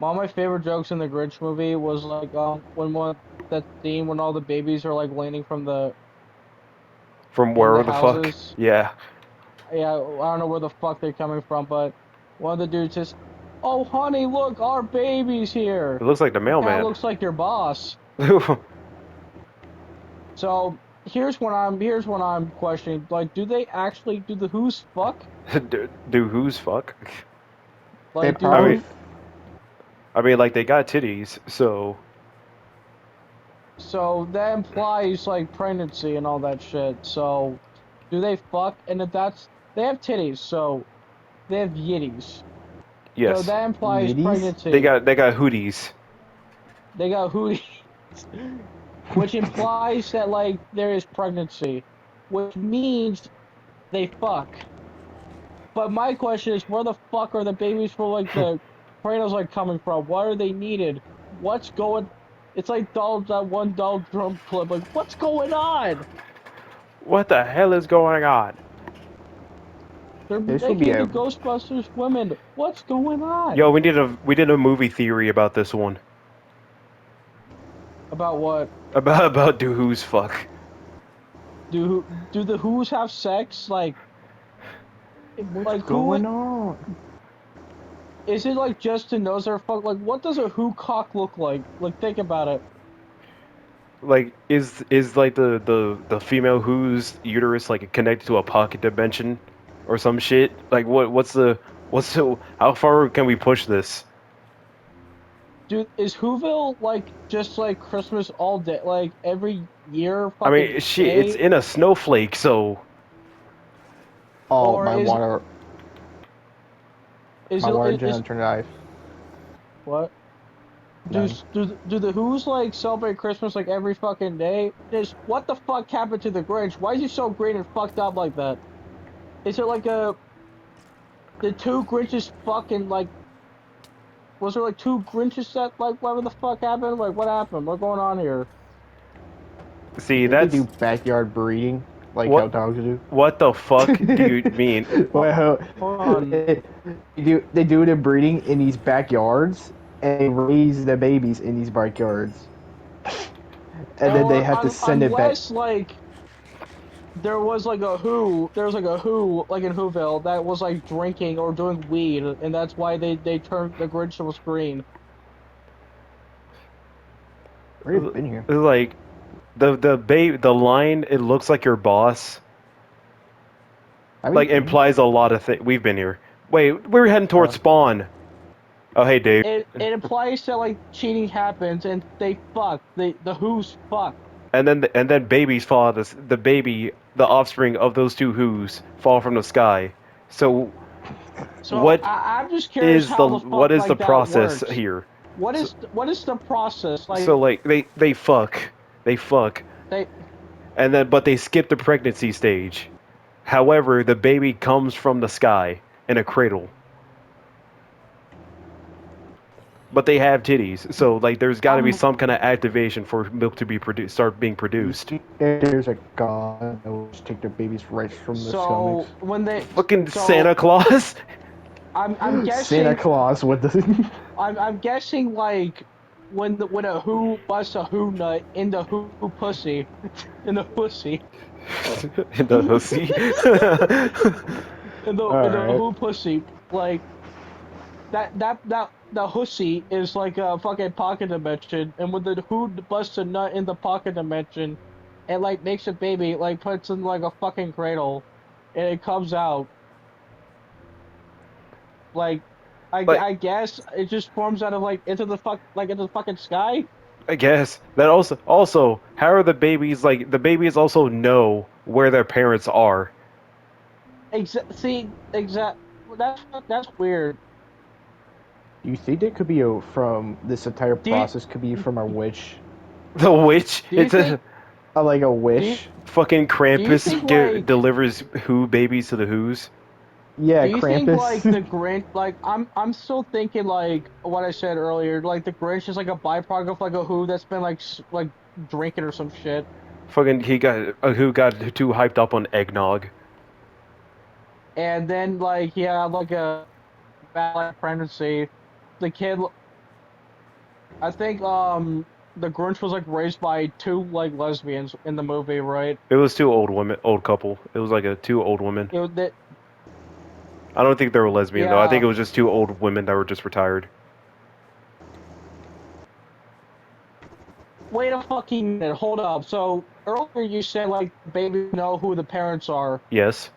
One of my favorite jokes in the Grinch movie was like when one that scene when all the babies are like landing from the From in the where the fuck? houses. Yeah. Yeah, I don't know where the fuck they're coming from, but one of the dudes says, "Oh, honey, look, our baby's It here." looks like the It kind of mailman. looks like your boss. So here's what I'm questioning. Like, do they actually do the Who's fuck? Do who's fuck? They Like, I do mean, probably like they got titties, so so that implies like pregnancy and all that shit. So do they fuck? And if that's they have titties, so they have yitties. So yes, that implies Yetis. pregnancy. they got hooties. They got hooties, which implies that like there is pregnancy, which means they fuck. But my question is, where the fuck are the babies for like the cradles like coming from? What are they needed? What's going? It's like that one Donald Trump clip. Like, what's going on? What the hell is going on? They're This will be making the a. Ghostbusters women. What's going Yo, on? we did a movie theory about this one. About what? About do who's fuck. Do the Who's have sex? What's Like who going on? is it? Like just to know their fuck? Like what does a Who cock look like? Like think about it. Like is like the female whose uterus like connected to a pocket dimension or some shit? Like what's the how far can we push this? Dude, is Whoville like just like Christmas all day, like every year, I fucking mean, shit, it's day, in a snowflake, so Oh, or is my it water is generator turned off. what? Do None. do the Who's like celebrate Christmas like every fucking day? Just what the fuck happened to the Grinch? Why is he so green and fucked up like that? Is it like the two Grinches fucking like was there like two Grinches that like whatever the fuck happened? Like what happened? What's going on here? see Did they that's do backyard breeding like how what dogs do? what the fuck do you mean? Well, Hold on. they do the breeding in these backyards and they raise the babies in these backyards, and then they Or have to send it back. unless like there was like a Who like in Whoville that was like drinking or doing weed, and that's why they turned the Grinch was green. Where have been here? Like the line it looks like your boss Have we like been here? implies a lot of things. We've been here. Wait, we're heading towards Uh, Spawn. Oh hey Dave. It implies that like cheating happens and they fuck. The Who's fuck. And then babies fall out of the baby the offspring of those two who's fall from the sky. So So what I'm just curious how the what fuck is the like that process works. here? So, What is the process? so Like like they fuck, they and then but they skip the pregnancy stage. However, the baby comes from the sky in a cradle, but they have titties. So like there's got to be I'm some kind of activation for milk to be produced, start being you produced. think that there's a god that will just take their babies right from the stomachs? so when they Fucking so Santa Claus. I'm Santa guessing Claus with the. I'm guessing like when a Who busts a Who nut in the Who pussy in the pussy In the hussy. in All the right. Who pussy like that the hussy is like a fucking pocket dimension, and when the Who busts a nut in the pocket dimension, it like makes a baby, like puts in like a fucking cradle, and it comes out like Like I guess it just forms out of like into the fucking sky. I guess that also how are the babies like the babies also know where their parents are. See, exact. That's weird. Do you think it could be from this entire Do you process could be from a witch? The witch, do you it's a think Like a do you wish? fucking do you think Krampus like delivers who babies to the who's. Yeah, do you think like Krampus. the Grinch like I'm still thinking like what I said earlier, like the Grinch is like a byproduct of like a Who that's been like like drinking or some shit, Fucking he got who got too hyped up on eggnog. and then like he had like a bad like, pregnancy. The kid I think the Grinch was like raised by two like lesbians in the movie, right? It was two old women, old couple. It was like two old women. That I don't think they were lesbian though. I think yeah. it was just two old women that were just retired. Wait a fucking minute. Hold up. So earlier you said like babies know who the parents are. Yes.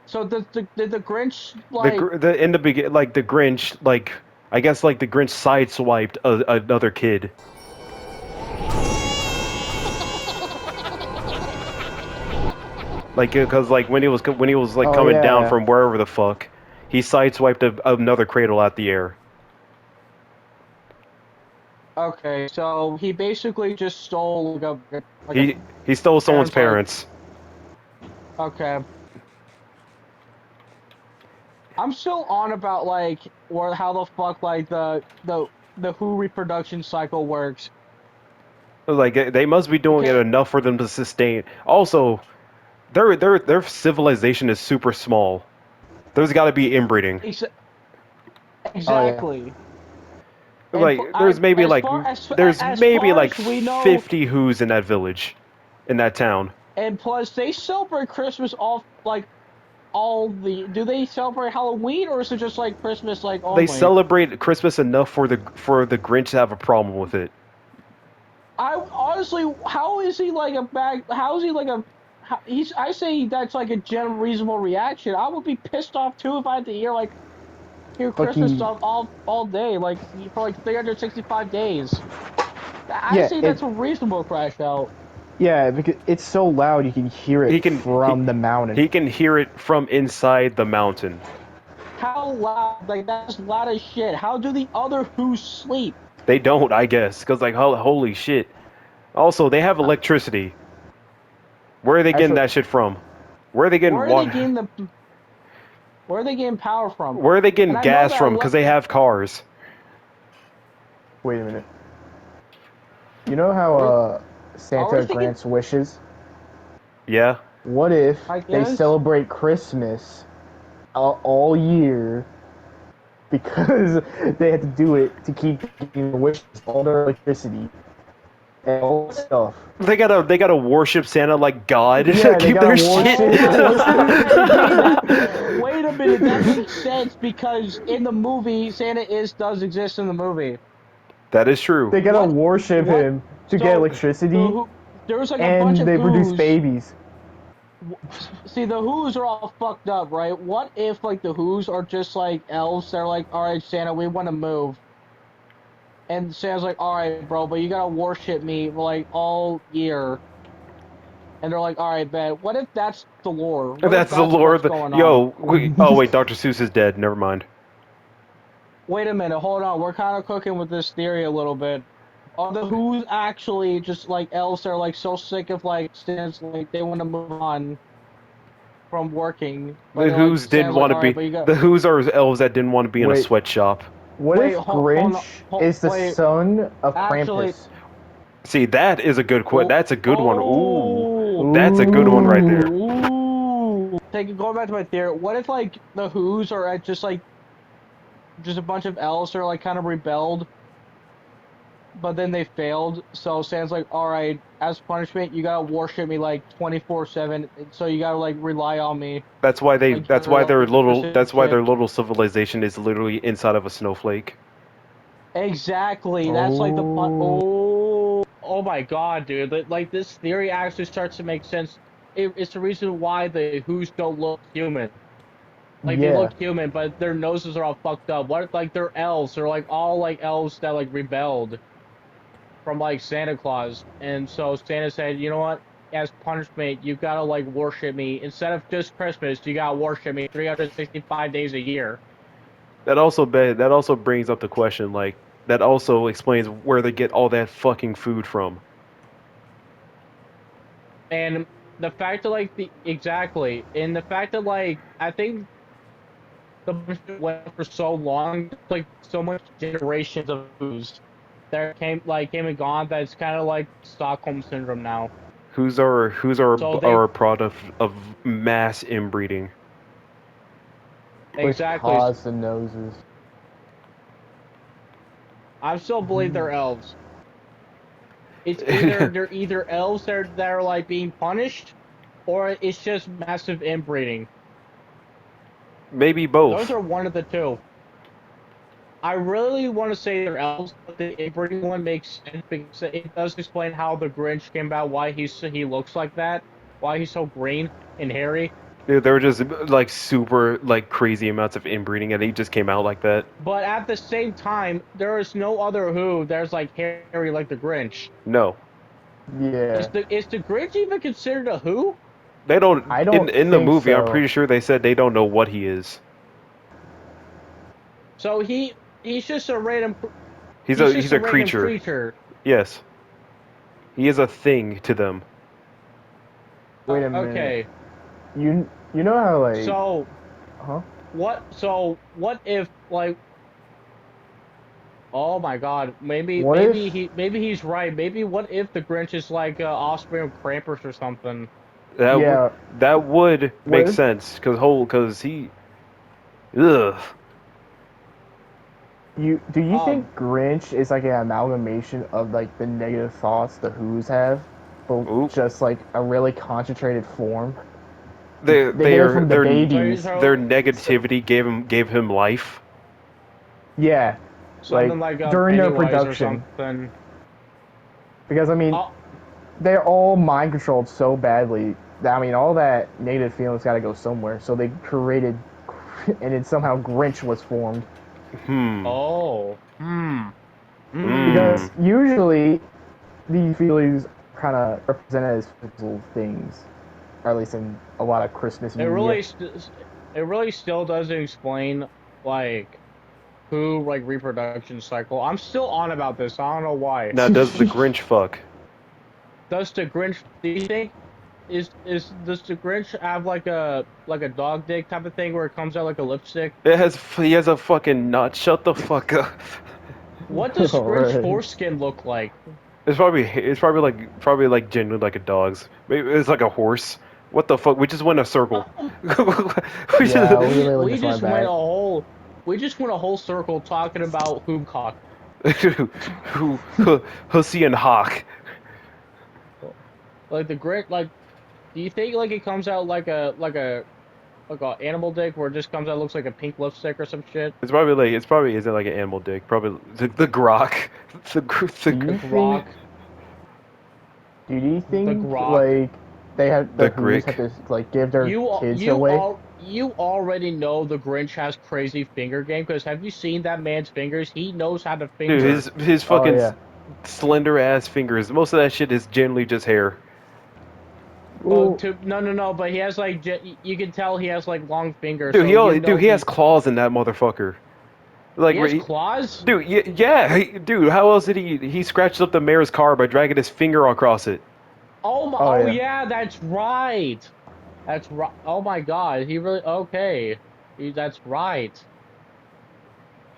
So did the Grinch The like the in the begin like the Grinch like I guess like the Grinch sideswiped another kid. Like because like when he was like Oh coming down yeah. from wherever the fuck, he sideswiped another cradle out the air. okay? So he basically just stole like a He stole someone's parents like parents. okay. I'm still on about like or how the fuck like the Who reproduction cycle works. Like they must be doing it Because enough for them to sustain. Also, their civilization is super small. There's got to be inbreeding. ex Oh yeah. exactly. And Like there's as maybe far like as we know, 50 Who's in that village, in that town. and plus they celebrate Christmas all the. Do they celebrate Halloween or is it just like Christmas like They only? celebrate Christmas enough for the Grinch to have a problem with it. I honestly, how is he like a bag? How is he like a? He's. I say that's like a general reasonable reaction. I would be pissed off too if I had to hear Christmas Fucking stuff all day, like for like 365 days. I yeah. say that's a reasonable crash out. Yeah, because it's so loud you can hear it He can he, from the mountain. he can hear it from inside the mountain. How loud? Like that's loud as shit. How do the other Who sleep? They don't, I guess, because like holy shit. Also, they have electricity. Where are they getting Actually, that shit from? Where are they getting Where are they water? getting the? Where are they getting power from? Where are they getting And I know gas that. from? Because they have cars. wait a minute. You know how Where, Santa are they getting? grants wishes? Yeah. What if I they guess. celebrate Christmas all year because they had to do it to keep getting their wishes, all their electricity and all that stuff? They gotta worship Santa like God to Yeah, they keep gotta their shit. worship. Okay, wait a minute. That makes sense because in the movie, Santa does exist in the movie. That is true. They gotta What? worship What? him to get So the electricity, Who? There was like a bunch and of they produce Who's. babies. See, the Who's are all fucked up, right? What if like the Who's are just like elves? They're like, all right, Santa, we want to move. And Santa's like, all right, bro, but you gotta worship me like all year. And they're like, all right, bet. What if that's the lore? What if That's the that's lore what's of the. going on? Yo, wait, oh wait, Dr. Seuss is dead. Never mind. Wait a minute, hold on. We're kind of cooking with this theory a little bit. Are the Who's actually just like elves? They're like so sick of like Santa's like they want to move on from working, but The they're like Who's didn't Santa's like, want to all right, be. but you got The Who's are elves that didn't want to be in a Wait, sweatshop. what wait, if Grinch is the wait. son of Actually, Krampus? See, that is a good oh, That's a good one. Ooh, oh, that's a good one right Ooh. there. ooh. Going back to my theory. What if like the Who's are just like just a bunch of elves that are like kind of rebelled, but then they failed. So Santa's like, all right, as punishment, you gotta worship me like 24/7. So you gotta like rely on me, That's why they. like That's for why their little. electricity and That's why shit. their little civilization is literally inside of a snowflake. Exactly. That's like the pun. Oh, Oh my God, dude. Like this theory actually starts to make sense. It's the reason why the Who's don't look human. Like they yeah. look human, but their noses are all fucked up. What if like they're elves? They're like all like elves that like rebelled from like Santa Claus. And so Santa said, you know what? As punishment, you gotta like worship me. Instead of just Christmas, you gotta worship me 365 days a year. That also brings up the question. Like that also explains where they get all that fucking food from. And the fact that like the exactly, and the fact that like I think the punishment went for so long, like so much generations of foods that came and gone that it's kind of like Stockholm syndrome now. Who's So are they a product of mass inbreeding. Which exactly caused the noses. I still believe they're elves. It's either they're either elves that are like being punished, or it's just massive inbreeding. Maybe Those both. are one of the two. I really want to say they're elves, but the inbreeding one makes sense because it does explain how the Grinch came about, why he looks like that, why he's so green and hairy. Dude, there were just like super like crazy amounts of inbreeding, and he just came out like that. But at the same time, there is no other Who that's like hairy like the Grinch. No, Yeah, Is the Grinch even considered a Who? they don't. I don't In the think movie, I'm so. pretty sure they said they don't know what he is. So he's just a random He's a creature. creature. Yes, he is a thing to them. Wait a minute. Okay. You know how like So huh? what if like oh my God, What if maybe he's right. Maybe what if the Grinch is like offspring of Krampus or something? yeah? That would What make if sense because he ugh. do you think Um Grinch is like an amalgamation of like the negative thoughts the Who's have, but Oop. just like a really concentrated form? They They they get it are from the babies. their negativity gave him life. Yeah, like something like during their Pennywise or production, something. because I mean Oh, they're all mind controlled so badly that I mean all that negative feelings got to go somewhere. So they created, and then somehow Grinch was formed. Hmm. oh. Hmm. Because usually these feelings kind of represented as physical things, or at least in a lot of Christmas It media. it really still doesn't explain like who like reproduction cycle. I'm still on about this. I don't know why. Now does the Grinch fuck? Does the Grinch? Do you think is does the Grinch have like a dog dick type of thing where it comes out like a lipstick? He has a fucking nut. Shut the fuck up. What does Grinch Right. foreskin look like? It's probably like genuinely like a dog's. Maybe it's like a horse. What the fuck? We just went a circle. We Yeah, just we really We just went just went a back. whole we just went a whole circle talking about cock. who Hussy and Hawk. Like the Grinch, like do you think like it comes out like a animal dick where it just comes out looks like a pink lipstick or some shit? It's probably isn't like an animal dick. Probably the grok. Do The you think? grok, Do you the think grok. like they have the the Who's grick. have to like give their kids away? You already know the Grinch has crazy finger game because have you seen that man's fingers? He knows how to Dude, finger. his Oh fucking yeah. slender ass fingers. Most of that shit is generally just hair. Oh, Well, no, but he has like you can tell he has like long fingers, so Dude, he has claws in that motherfucker. he Like, has claws. dude, yeah, dude. How else did he scratched up the mayor's car by dragging his finger across it? oh Oh yeah. yeah, that's right. That's right. Oh my God, he really okay. That's right.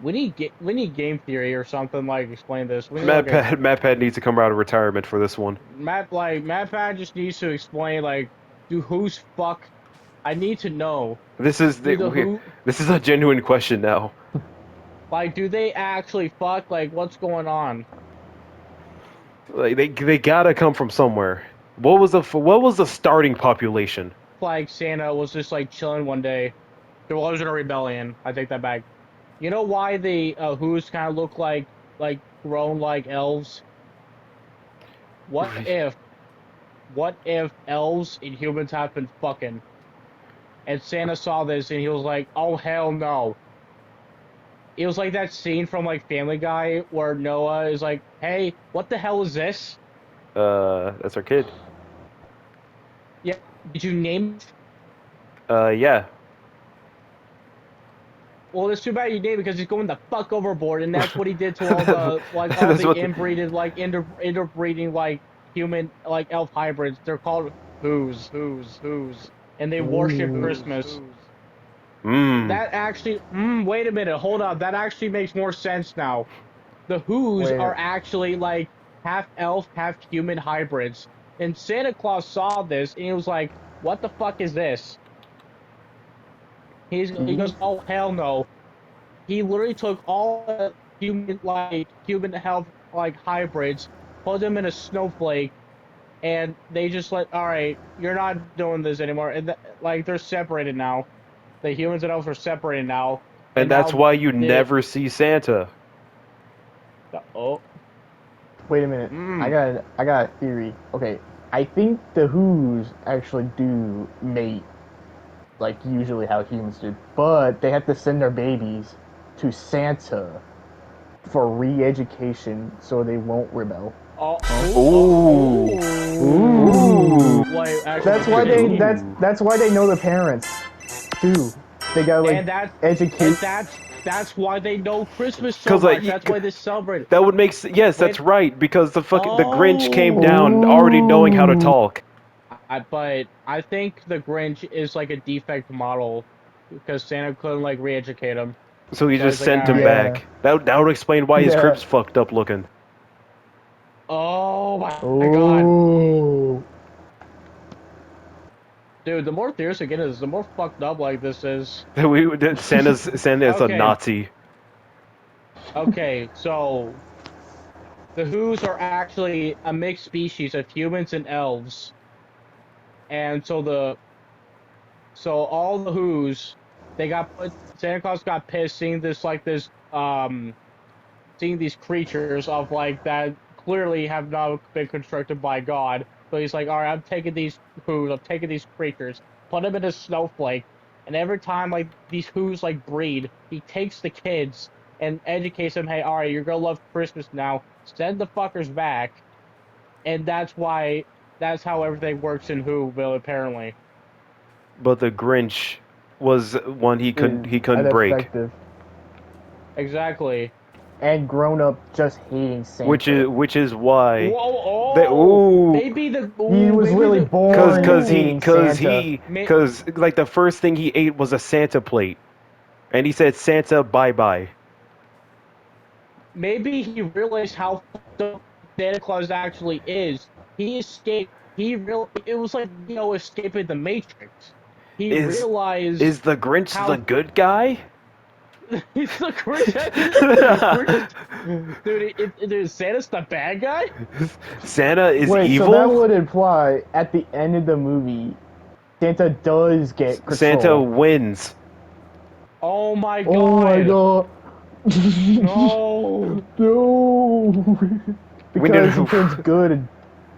We need game theory or something like explain this. We need like a MatPat needs to come out of retirement for this one. Matt Pat just needs to explain like do who's fuck. I need to know. This is Do the the who this is a genuine question now. like do they actually fuck? Like what's going on? Like they gotta come from somewhere. What was the starting population? Like Santa was just like chilling one day. There wasn't a rebellion. I take that back. You know why the Who's kind of look like grown like elves? What if elves and humans have been fucking and Santa saw this and he was like, "Oh hell no." It was like that scene from like Family Guy where Noah is like, "Hey, what the hell is this?" That's our kid. Yeah, did you name it? Yeah. Well, it's too bad you did because he's going the fuck overboard, and that's what he did to all that's, the all that's the what. inbreeded interbreeding like human like elf hybrids. They're called who's, and they worship Ooh. Christmas. Mmm. That actually, wait a minute, hold up. That actually makes more sense now. The Who's Wait. are actually like half elf, half human hybrids. And Santa Claus saw this and he was like, "What the fuck is this?" Do He you goes, "Oh hell no!" He literally took all. human health like hybrids, put them in a snowflake, and they just like, all right, you're not doing this anymore, and like they're separated now. The humans and elves are separated now, And and that's now why you the never see Santa. oh Wait a minute. mm, I got a theory. Okay, I think the Who's actually do mate, like usually how humans do, but they have to send their babies to Santa for re-education so they won't rebel. oh Ooh. Ooh. Wait, actually, That's why they Ooh. that's why they know the parents too. They got like and that's and educate. that's why they know Christmas so Cause much. That's why they celebrate it. that would make yes, Wait, that's right. Because the Grinch came down already knowing how to Ooh. talk, but I think the Grinch is like a defect model because Santa couldn't like re-educate him. so he So just he's like, all sent him right. Yeah. back. That would explain why his Yeah. crib's fucked up looking. Oh my god, Oh. dude! The more theories I get is the more fucked up like this is. That Santa is a Okay, Nazi. okay, so the Who's are actually a mixed species of humans and elves, and so all the Who's they got put. Santa Claus got pissed seeing seeing these creatures of like that clearly have not been constructed by God. So he's like, all right, I'm taking these Who's, I'm taking these creatures, put them in a snowflake, and every time like these Who's like breed, he takes the kids and educates them. Hey, all right, you're gonna love Christmas now. Send the fuckers back, and that's how everything works in Whoville apparently. But the Grinch was one Is he couldn't break, ineffective Exactly. and grown up just hating Santa. which is why Whoa! they Oh, ooh maybe the He was maybe really the born hating Santa. may, cause the first thing he ate was a Santa plate, and he said Santa bye bye. maybe he realized how fucked up Santa Claus actually is. He escaped. He real. It was like escaping the Matrix. He Is realized is the Grinch the how good guy? he's the Grinch. The Grinch is, dude, Santa's the bad guy. Santa is Wait, so that evil? would imply at the end of the movie, Santa does get Santa control. wins. Oh my Oh my god! god. No. No. We need Because he turns good and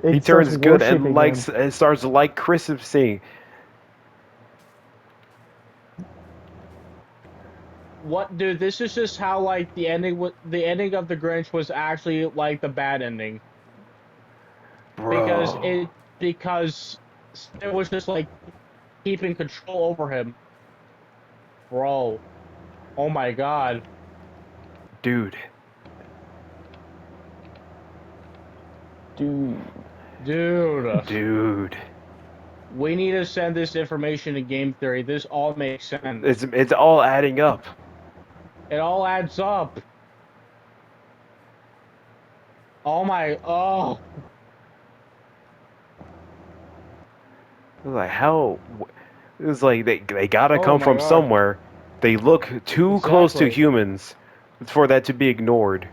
he he starts turns good and worshiping him. likes and starts to like Christmasing. What, dude? This is just how like the ending of the Grinch was actually like the bad ending because Bro. because it was just like keeping control over him, bro. Oh my god, Dude. Dude. dude. Dude. We need to send this information to game theory. This all makes sense. It's all adding up. It all adds up. Oh my, oh. It was like how it was like they gotta Oh come my from god. somewhere. They look too close to Exactly. humans for that to be ignored.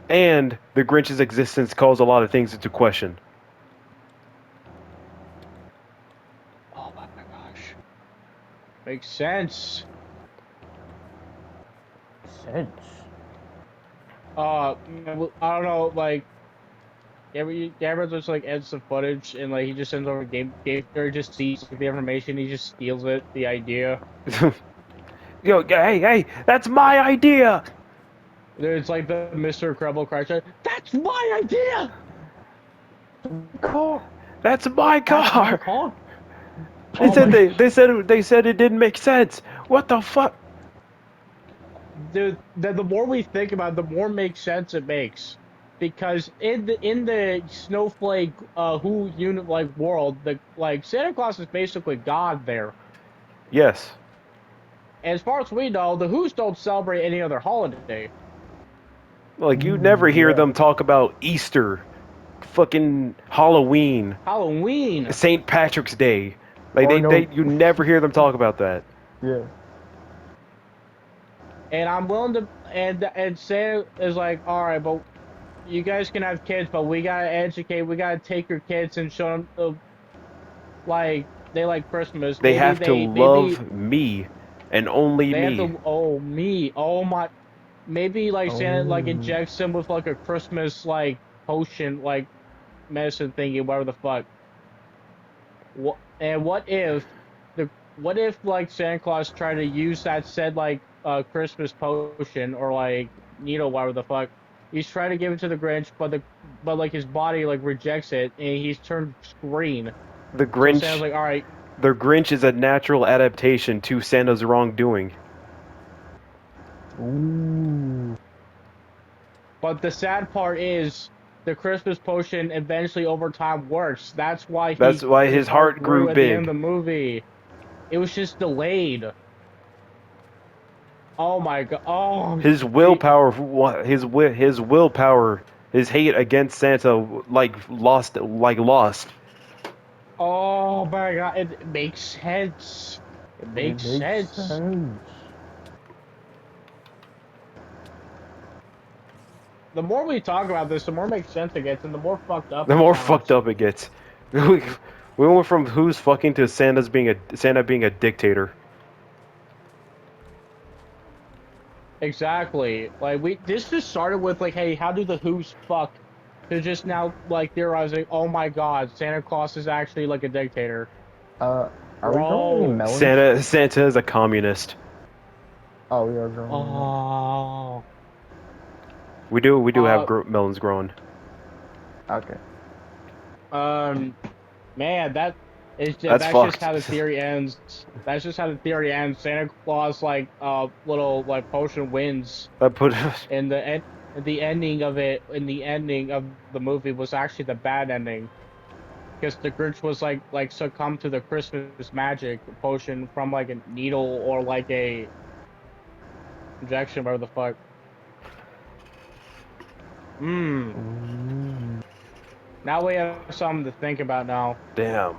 And the Grinch's existence calls a lot of things into question. Oh my gosh. Makes sense. Sense. I don't know, like, Gabriel just like edits the footage and like he just sends over game theory, just sees the information, he just steals it, the idea. Yo, hey, that's my idea. It's like the Mr. Incredible crash. That's my idea. Car. That's my That's my car. car. They Oh said my, they said it didn't make sense. What the fuck? dude. The more we think about it, the more makes sense it makes. Because in the snowflake who unit like world, the like Santa Claus is basically God there. Yes. As far as we know, the Who's don't celebrate any other holiday. Like you never Ooh, hear yeah. them talk about Easter, fucking Halloween, Halloween. St. Patrick's Day. Like Or no. you never hear them talk about that. Yeah. and I'm willing to, and Santa is like, all right, but you guys can have kids, but we gotta educate, we gotta take your kids and show them like they like Christmas. They have to Maybe love me and only they have me. to. Oh me, oh my. Maybe like Santa like Oh. injects them with like a Christmas like potion like medicine thingy, whatever the fuck. And what if like Santa Claus tried to use that said like Christmas potion or like needle, whatever the fuck. He's trying to give it to the Grinch, but like his body like rejects it and he's turned green. The So Santa's Grinch, like, all right, the Grinch is a natural adaptation to Santa's wrongdoing. Ooh. but the sad part is the Christmas potion eventually over time works. That's why That's why his his heart heart grew grew at the end of big. the movie. It was just delayed. Oh my god. Oh, His willpower, his willpower, his hate against Santa, lost. oh my god. It makes sense. It It makes makes sense. sense. The more we talk about this, the more makes sense it gets, and the more fucked up The it more fucked sounds. up it gets. We went from who's fucking to Santa being a dictator. Exactly. Like this just started with like, hey, how do the Who's fuck? To just now like theorizing, oh my god, Santa Claus is actually like a dictator. Uh, are we growing any Bro. melons? Santa is a communist. Oh, we are growing melons. Oh. We do have Uh. melons growing. Okay. Um. Man, That's that's just fucked. how the theory ends. That's just how the theory ends. Santa Claus like little like potion wins, That put and the ending of it in the ending of the movie was actually the bad ending because the Grinch was like succumbed to the Christmas magic potion from like a needle or like a injection, whatever the fuck. Hmm. Ooh. Now we have something to think about now. damn.